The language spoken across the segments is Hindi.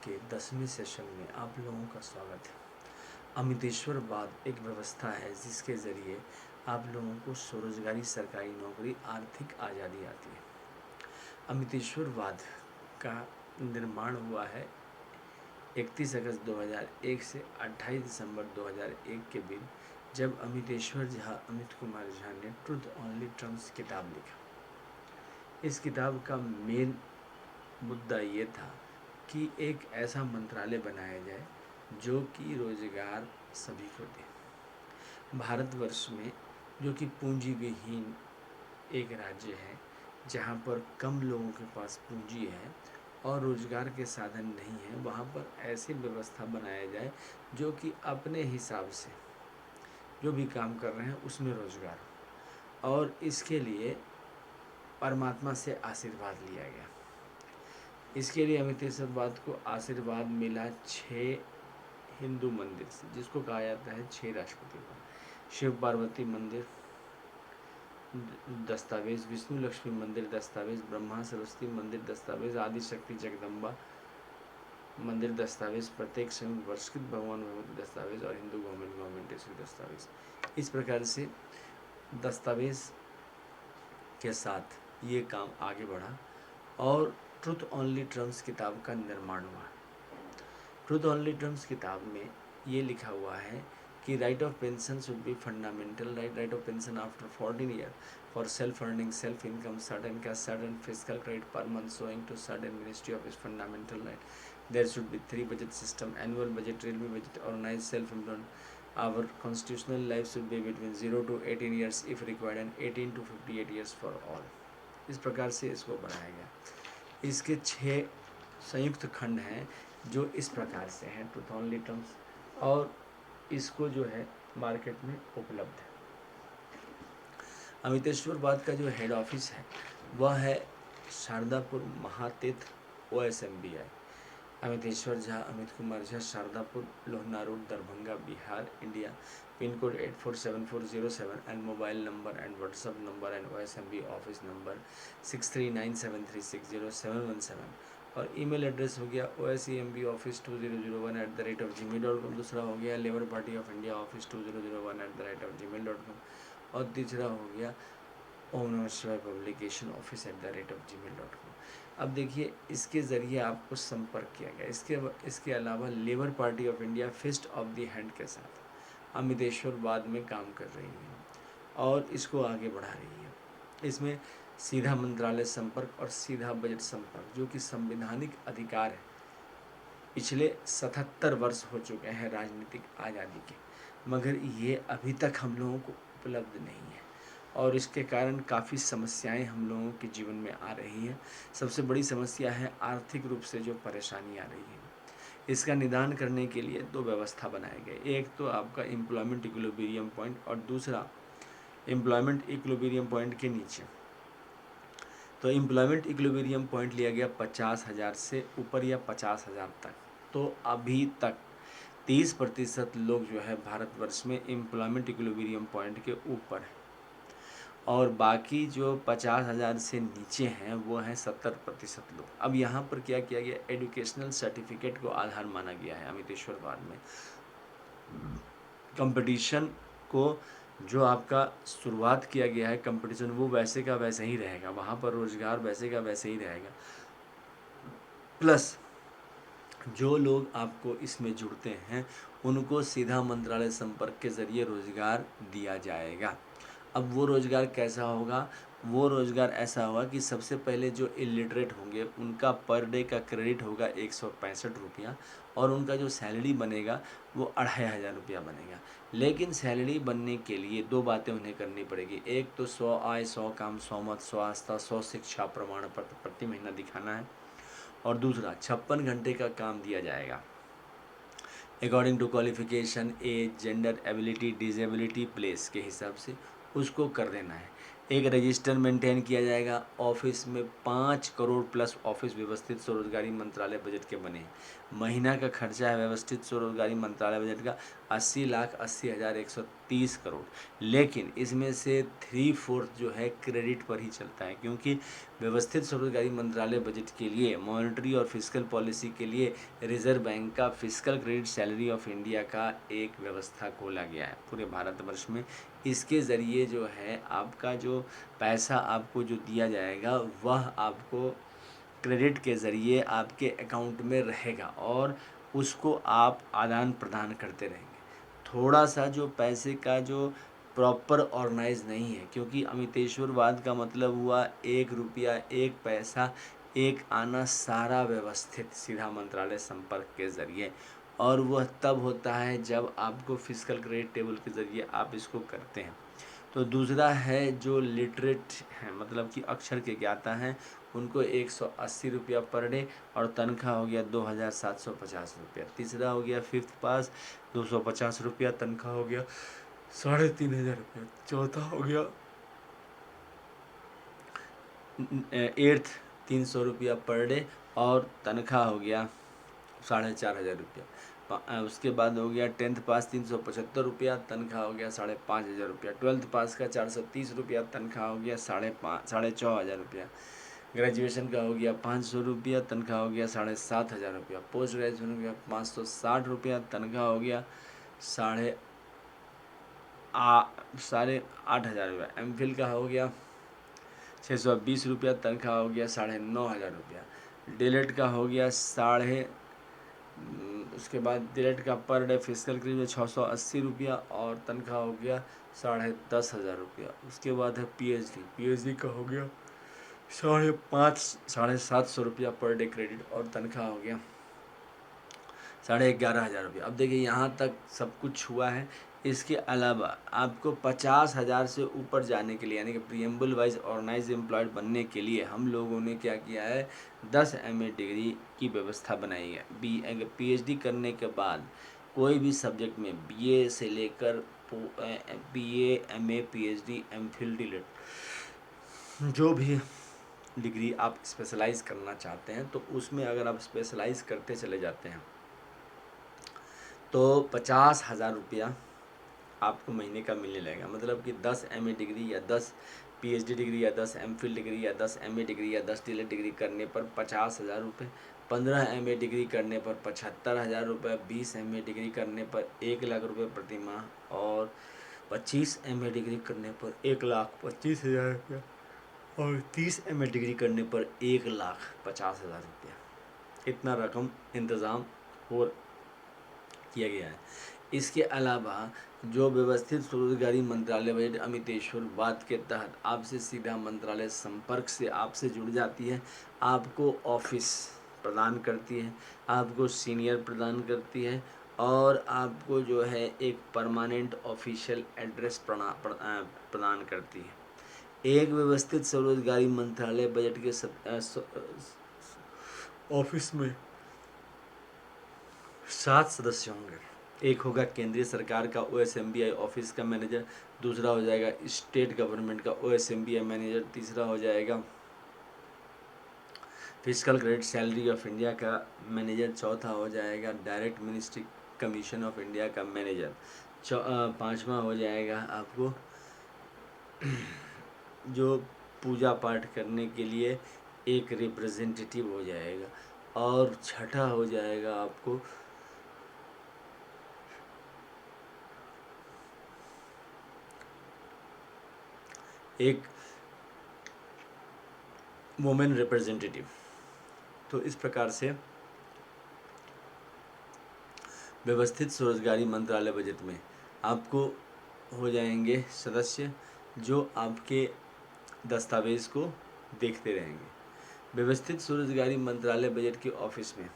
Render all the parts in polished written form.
के 10वें सेशन में आप लोगों का स्वागत है। अमितेश्वरवाद एक व्यवस्था है जिसके ज़रिए आप लोगों को स्वरोजगारी, सरकारी नौकरी, आर्थिक आज़ादी आती है। अमितेश्वरवाद का निर्माण हुआ है 31 अगस्त 2001 से 28 दिसंबर 2001 के बीच, जब अमित कुमार झा ने ट्रुथ ओनली ट्रम्प्स किताब लिखा। इस किताब का मेन मुद्दा ये था कि एक ऐसा मंत्रालय बनाया जाए जो कि रोजगार सभी को दे। भारतवर्ष में, जो कि पूंजी विहीन एक राज्य है, जहाँ पर कम लोगों के पास पूंजी है और रोजगार के साधन नहीं है, वहाँ पर ऐसी व्यवस्था बनाया जाए जो कि अपने हिसाब से जो भी काम कर रहे हैं उसमें रोजगार हो। और इसके लिए परमात्मा से आशीर्वाद लिया गया। इसके लिए अमितेश्वरवाद को आशीर्वाद मिला 6 हिंदू मंदिर से, जिसको कहा जाता है 6 राष्ट्रपतियों का। शिव पार्वती मंदिर दस्तावेज, विष्णु लक्ष्मी मंदिर दस्तावेज, ब्रह्मा सरस्वती मंदिर दस्तावेज, आदि शक्ति जगदम्बा मंदिर दस्तावेज, प्रत्येक संयुक्त वर्षकृत भगवान भगवती दस्तावेज और हिंदू गवर्नमेंट इशू दस्तावेज। इस प्रकार से दस्तावेज के साथ ये काम आगे बढ़ा और ट्रुथ ओनली ट्रम्प्स किताब का निर्माण हुआ। ट्रुथ ओनली ट्रम्प्स किताब में ये लिखा हुआ है कि right of pension should be fundamental right of pension after 14 year for self earning, self income, certain caste, certain fiscal credit per month showing to certain ministry of its fundamental right. There should be 3 budget system, annual budget, railway budget, organized self-employment. Our constitutional life should be between 0 to 18 years if required and 18 to 58 years for all. इस प्रकार से इसको बनाया गया। इसके 6 संयुक्त खंड हैं जो इस प्रकार से हैं ट्रुथ ओनली टर्म्स, और इसको जो है मार्केट में उपलब्ध है। अमितेश्वरवाद का जो हेड ऑफिस है वह है Shardapur Mahatirth OSMBI। Amiteshwar Jha, Amit Kumar Jha, Shardapur, Lohna road, Darbhanga, Bihar, India. Pin code 847407 and mobile number and WhatsApp number and OSMB office number 6397360717 और ईमेल एड्रेस हो गया OSEMBoffice2001@gmail.com। दूसरा हो गया labour party of India office 2001@gmail.com और तीसरा हो गया ओम नमः शिवाय पब्लिकेशन office@gmail.com। अब देखिए, इसके ज़रिए आपको संपर्क किया गया। इसके अलावा labour party of India fist of the hand के साथ अमितेश्वरवाद में काम कर रही है और इसको आगे बढ़ा रही है। इसमें सीधा मंत्रालय संपर्क और सीधा बजट संपर्क, जो कि संवैधानिक अधिकार है, पिछले 77 वर्ष हो चुके हैं राजनीतिक आज़ादी के, मगर ये अभी तक हम लोगों को उपलब्ध नहीं है और इसके कारण काफ़ी समस्याएं हम लोगों के जीवन में आ रही हैं। सबसे बड़ी समस्या है आर्थिक रूप से जो परेशानी आ रही है। इसका निदान करने के लिए 2 व्यवस्था बनाए गए। एक तो आपका एम्प्लॉयमेंट इक्विलिब्रियम पॉइंट और दूसरा एम्प्लॉयमेंट इक्विलिब्रियम पॉइंट के नीचे। तो एम्प्लॉयमेंट इक्विलिब्रियम पॉइंट लिया गया 50,000 से ऊपर या 50,000 तक। तो अभी तक 30% लोग जो है भारतवर्ष में एम्प्लॉयमेंट इक्विलिब्रियम पॉइंट के ऊपर है और बाकी जो 50,000 से नीचे हैं वो हैं 70% लोग। अब यहाँ पर क्या किया गया, एजुकेशनल सर्टिफिकेट को आधार माना गया है अमितेश्वरवाद में। कंपटीशन को जो आपका शुरुआत किया गया है कंपटीशन, वो वैसे का वैसे ही रहेगा, वहाँ पर रोजगार वैसे का वैसे ही रहेगा, प्लस जो लोग आपको इसमें जुड़ते हैं उनको सीधा मंत्रालय संपर्क के ज़रिए रोजगार दिया जाएगा। अब वो रोज़गार कैसा होगा, वो रोज़गार ऐसा होगा कि सबसे पहले जो इलिटरेट होंगे उनका पर डे का क्रेडिट होगा 165 रुपया और उनका जो सैलरी बनेगा वो 2500 रुपया बनेगा। लेकिन सैलरी बनने के लिए 2 बातें उन्हें करनी पड़ेगी। एक तो 100 आय, 100 काम, 100 मत, 100 आस्था, 100 शिक्षा प्रमाण पत्र प्रति महीना दिखाना है और दूसरा 56 घंटे का काम दिया जाएगा according to qualification, age, gender, ability, disability, place के हिसाब से उसको कर देना है। एक रजिस्टर मेंटेन किया जाएगा। ऑफिस में 5 करोड़ प्लस ऑफिस व्यवस्थित स्वरोजगारी मंत्रालय बजट के बने। महीना का खर्चा है व्यवस्थित स्वरोजगारी मंत्रालय बजट का 80,80,130 30 करोड़, लेकिन इसमें से 3/4 जो है क्रेडिट पर ही चलता है, क्योंकि व्यवस्थित स्वरोजगारी मंत्रालय बजट के लिए मॉनेटरी और फिस्कल पॉलिसी के लिए रिजर्व बैंक का fiscal credit salary of India का एक व्यवस्था खोला गया है पूरे भारतवर्ष में। इसके ज़रिए जो है आपका जो पैसा आपको जो दिया जाएगा वह आपको क्रेडिट के ज़रिए आपके अकाउंट में रहेगा और उसको आप आदान प्रदान करते रहेंगे। थोड़ा सा जो पैसे का जो प्रॉपर ऑर्गेनाइज नहीं है, क्योंकि अमितेश्वरवाद का मतलब हुआ 1 रुपया 1 पैसा एक आना, सारा व्यवस्थित सीधा मंत्रालय संपर्क के ज़रिए, और वह तब होता है जब आपको फिस्कल क्रेडिट टेबल के ज़रिए आप इसको करते हैं। तो दूसरा है जो लिटरेट हैं, मतलब कि अक्षर के ज्ञाता हैं, उनको 180 रुपया पर डे और तनख्वाह हो गया 2750 रुपया। तीसरा हो गया 5th पास 250 रुपया, तनख्वाह हो गया 3500 रुपया। चौथा हो गया 8th 300 रुपया पर डे और तनख्वाह हो गया 4500 रुपया। उसके बाद हो गया 10th पास 375 रुपया, तनख्वाह हो गया 5500 रुपया। 12th पास का 430 रुपया, तनख्वाह हो गया 4500 रुपया। ग्रेजुएशन का हो गया 500 रुपया, तनख्वाह हो गया 7500 रुपया। पोस्ट ग्रेजुएशन हो गया 560 रुपया, तनख्वाह हो गया 8,500 रुपया। एमफिल का हो गया 620 रुपया, तनख्वाह हो गया 9,500 रुपया। डिलेट का हो गया उसके बाद डिलेट का पर डे फिस्कल क्रेडिट 680 रुपया और तनख्वाह हो गया 10,500 रुपया। उसके बाद है पीएचडी का हो गया 750 रुपया पर डे क्रेडिट और तनख्वाह हो गया 11,500 रुपया। अब देखिए यहाँ तक सब कुछ हुआ है। इसके अलावा आपको 50,000 से ऊपर जाने के लिए, यानी कि प्रीएम्बल वाइज ऑर्गेनाइज एम्प्लॉयड बनने के लिए हम लोगों ने क्या किया है, 10 MA डिग्री की व्यवस्था बनाई है। PhD करने के बाद कोई भी सब्जेक्ट में BA से लेकर BA MA PhD MPhil DLED जो भी डिग्री आप स्पेशलाइज करना चाहते हैं, तो उसमें अगर आप स्पेशलाइज करते चले जाते हैं तो 50,000 रुपया आपको महीने का मिलने लगेगा। मतलब कि 10 MA डिग्री या 10 PhD डिग्री या 10 MPhil डिग्री या 10 MA डिग्री या 10 DLED डिग्री करने पर 50,000 रुपये, 15 MA डिग्री करने पर 75,000 रुपये, 20 MA डिग्री करने पर 1,00,000 रुपये प्रति माह और 25 MA डिग्री करने पर 1,25,000 रुपया और 30 MA डिग्री करने पर 1,50,000 रुपया। इतना रकम इंतज़ाम हो किया गया है। इसके अलावा जो व्यवस्थित स्वरोजगारी मंत्रालय बजट अमितेश्वरवाद के तहत आपसे सीधा मंत्रालय संपर्क से आपसे जुड़ जाती है, आपको ऑफिस प्रदान करती है, आपको सीनियर प्रदान करती है और आपको जो है एक परमानेंट ऑफिशियल एड्रेस प्रदान करती है। एक व्यवस्थित स्वरोजगारी मंत्रालय बजट के ऑफिस में 7 सदस्य होंगे। एक होगा केंद्रीय सरकार का OSMBI ऑफिस का मैनेजर, दूसरा हो जाएगा स्टेट गवर्नमेंट का OSMBI मैनेजर, तीसरा हो जाएगा fiscal credit salary of India का मैनेजर, चौथा हो जाएगा direct ministry commission of India का मैनेजर, पाँचवा हो जाएगा आपको जो पूजा पाठ करने के लिए एक रिप्रेजेंटेटिव हो जाएगा, और छठा हो जाएगा आपको एक वुमेन रिप्रेजेंटेटिव। तो इस प्रकार से व्यवस्थित स्वरोजगारी मंत्रालय बजट में आपको हो जाएंगे सदस्य जो आपके दस्तावेज़ को देखते रहेंगे। व्यवस्थित स्वरोजगारी मंत्रालय बजट के ऑफिस में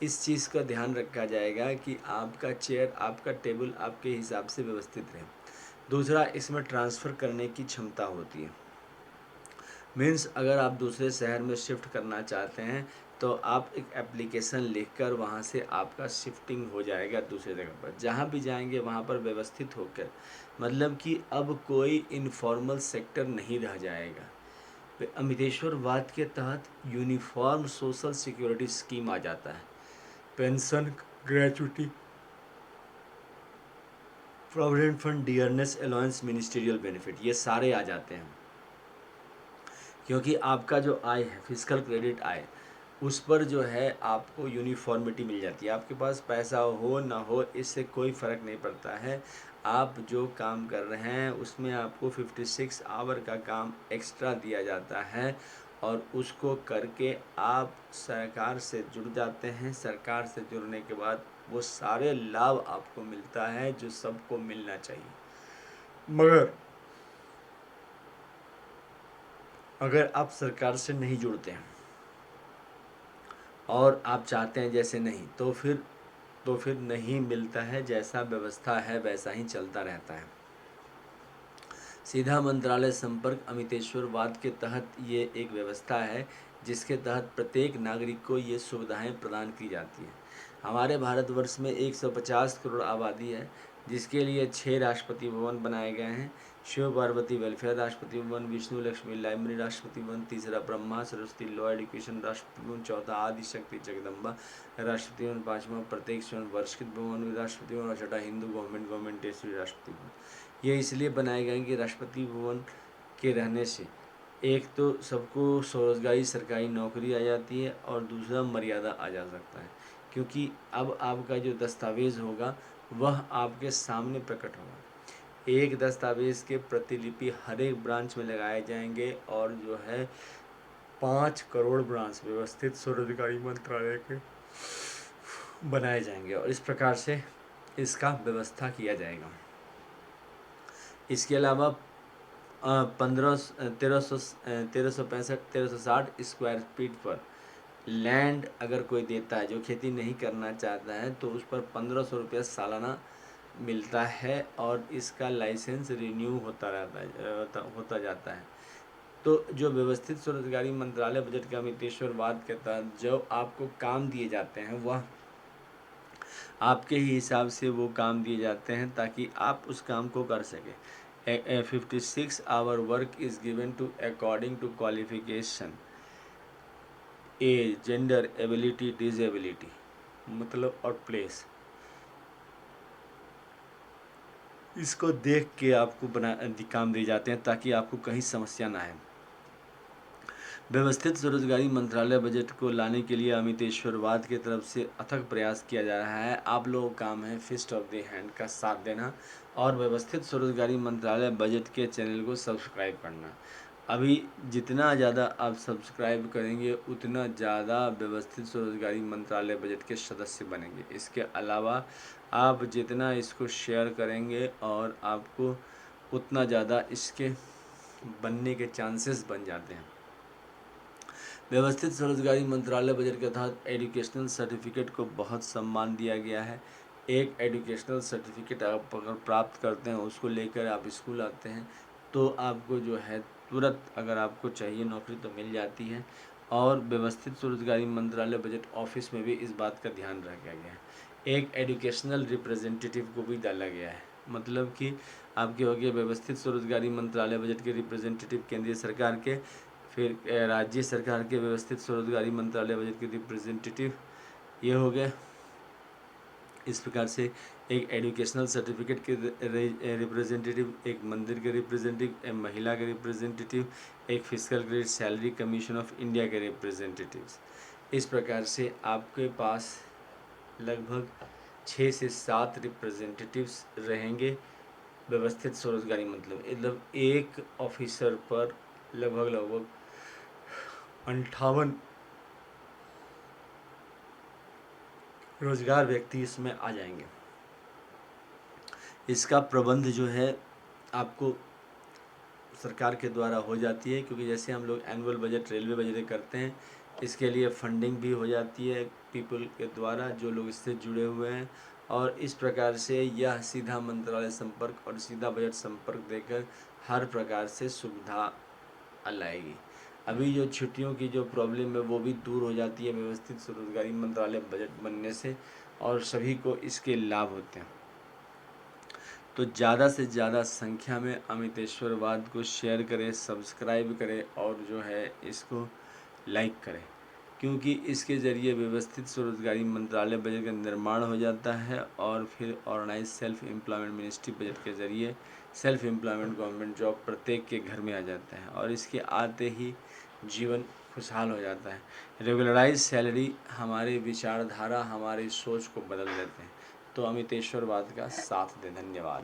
इस चीज़ का ध्यान रखा जाएगा कि आपका चेयर, आपका टेबल आपके हिसाब से व्यवस्थित रहे। दूसरा, इसमें ट्रांसफ़र करने की क्षमता होती है। मीन्स अगर आप दूसरे शहर में शिफ्ट करना चाहते हैं तो आप एक एप्लीकेशन लिखकर वहाँ से आपका शिफ्टिंग हो जाएगा दूसरे जगह पर। जहाँ भी जाएंगे वहाँ पर व्यवस्थित होकर, मतलब कि अब कोई इनफॉर्मल सेक्टर नहीं रह जाएगा। अमितेश्वरवाद के तहत यूनिफॉर्म सोशल सिक्योरिटी स्कीम आ जाता है। Pension, gratuity, provident fund, dearness allowance, ministerial benefit, ये सारे आ जाते हैं। क्योंकि आपका जो आय है, फिजिकल क्रेडिट आय, उस पर जो है आपको यूनिफॉर्मिटी मिल जाती है। आपके पास पैसा हो ना हो इससे कोई फ़र्क नहीं पड़ता है। आप जो काम कर रहे हैं उसमें आपको 56 आवर का काम एक्स्ट्रा दिया जाता है और उसको करके आप सरकार से जुड़ जाते हैं। सरकार से जुड़ने के बाद वो सारे लाभ आपको मिलता है जो सबको मिलना चाहिए। मगर अगर आप सरकार से नहीं जुड़ते हैं और आप चाहते हैं जैसे नहीं, तो फिर नहीं मिलता है। जैसा व्यवस्था है वैसा ही चलता रहता है। सीधा मंत्रालय संपर्क अमितेश्वरवाद के तहत ये एक व्यवस्था है जिसके तहत प्रत्येक नागरिक को ये सुविधाएं प्रदान की जाती हैं। हमारे भारतवर्ष में 150 करोड़ आबादी है, जिसके लिए 6 राष्ट्रपति भवन बनाए गए हैं। शिव पार्वती वेलफेयर राष्ट्रपति भवन, विष्णु लक्ष्मी लाइब्रेरी राष्ट्रपति भवन, तीसरा ब्रह्मा सरस्वती लॉ एजुकेशन राष्ट्रपति भवन, चौथा आदिशक्ति जगदम्बा राष्ट्रपति भवन, पाँचवा प्रत्येक स्वर्ण वर्षित भवन राष्ट्रपति भवन और छठा हिंदू गवर्नमेंट राष्ट्रपति भवन। ये इसलिए बनाए गए हैं कि राष्ट्रपति भवन के रहने से एक तो सबको स्वरोजगारी सरकारी नौकरी आ जाती है और दूसरा मर्यादा आ जा सकता है, क्योंकि अब आपका जो दस्तावेज़ होगा वह आपके सामने प्रकट होगा। एक दस्तावेज़ के प्रतिलिपि हर एक ब्रांच में लगाए जाएंगे और जो है 5 करोड़ ब्रांच व्यवस्थित स्वरोजगारी मंत्रालय के बनाए जाएंगे और इस प्रकार से इसका व्यवस्था किया जाएगा। इसके अलावा 1360 स्क्वायर फीट पर लैंड अगर कोई देता है जो खेती नहीं करना चाहता है तो उस पर 1500 रुपया सालाना मिलता है और इसका लाइसेंस रिन्यू होता रहता है, होता जाता है। तो जो व्यवस्थित स्वरोजगारी मंत्रालय बजट के अमितेश्वरवाद के तहत जो आपको काम दिए जाते हैं वह आपके ही हिसाब से वो काम दिए जाते हैं ताकि आप उस काम को कर सकें। 56 hour work is given to according to qualification, age, gender, ability, disability मतलब और प्लेस। इसको देख के आपको काम दिए जाते हैं ताकि आपको कहीं समस्या ना आए। व्यवस्थित स्वरोजगारी मंत्रालय बजट को लाने के लिए अमितेश्वरवाद की तरफ से अथक प्रयास किया जा रहा है। आप लोगों का काम है फिस्ट ऑफ द हैंड का साथ देना और व्यवस्थित स्वरोजगारी मंत्रालय बजट के चैनल को सब्सक्राइब करना। अभी जितना ज़्यादा आप सब्सक्राइब करेंगे उतना ज़्यादा व्यवस्थित स्वरोजगारी मंत्रालय बजट के सदस्य बनेंगे। इसके अलावा आप जितना इसको शेयर करेंगे और आपको उतना ज़्यादा इसके बनने के चांसेस बन जाते हैं। व्यवस्थित स्वरोजगारी मंत्रालय बजट के तहत एजुकेशनल सर्टिफिकेट को बहुत सम्मान दिया गया है। एक एजुकेशनल सर्टिफिकेट आप अगर प्राप्त करते हैं उसको लेकर आप स्कूल आते हैं तो आपको जो है तुरंत अगर आपको चाहिए नौकरी तो मिल जाती है। और व्यवस्थित स्वरोजगारी मंत्रालय बजट ऑफिस में भी इस बात का ध्यान रखा गया है। एक एजुकेशनल रिप्रेजेंटेटिव को भी डाला गया है, मतलब कि आपके हो गए व्यवस्थित स्वरोजगारी मंत्रालय बजट के रिप्रेजेंटेटिव केंद्रीय सरकार के, फिर राज्य सरकार के व्यवस्थित स्वरोजगारी मंत्रालय बजट के रिप्रेजेंटेटिव ये हो गए। इस प्रकार से एक एजुकेशनल सर्टिफिकेट के रिप्रेजेंटेटिव, एक मंदिर के रिप्रेजेंटेटिव, एक महिला के रिप्रेजेंटेटिव, एक physical credit salary commission of India के रिप्रेजेंटेटिव्स। इस प्रकार से आपके पास लगभग 6 से 7 रिप्रेजेंटेटिव्स रहेंगे। व्यवस्थित स्वरोजगारी मतलब एक ऑफिसर पर लगभग 58 रोजगार व्यक्ति इसमें आ जाएंगे। इसका प्रबंध जो है आपको सरकार के द्वारा हो जाती है, क्योंकि जैसे हम लोग एनुअल बजट, रेलवे बजट करते हैं, इसके लिए फंडिंग भी हो जाती है पीपल के द्वारा जो लोग इससे जुड़े हुए हैं। और इस प्रकार से यह सीधा मंत्रालय संपर्क और सीधा बजट संपर्क देकर हर प्रकार से सुविधा लाएगी। अभी जो छुट्टियों की जो प्रॉब्लम है वो भी दूर हो जाती है व्यवस्थित स्वरोजगारी मंत्रालय बजट बनने से और सभी को इसके लाभ होते हैं। तो ज़्यादा से ज़्यादा संख्या में अमितेश्वरवाद को शेयर करें, सब्सक्राइब करें और जो है इसको लाइक करें। क्योंकि इसके ज़रिए व्यवस्थित स्वरोजगारी मंत्रालय बजट का निर्माण हो जाता है और फिर organise self employment ministry budget के ज़रिए सेल्फ एम्प्लॉयमेंट गवर्नमेंट जॉब प्रत्येक के घर में आ जाता है और इसके आते ही जीवन खुशहाल हो जाता है। रेगुलराइज सैलरी हमारी विचारधारा, हमारी सोच को बदल देते हैं। तो अमितेश्वरवाद का साथ दें। धन्यवाद।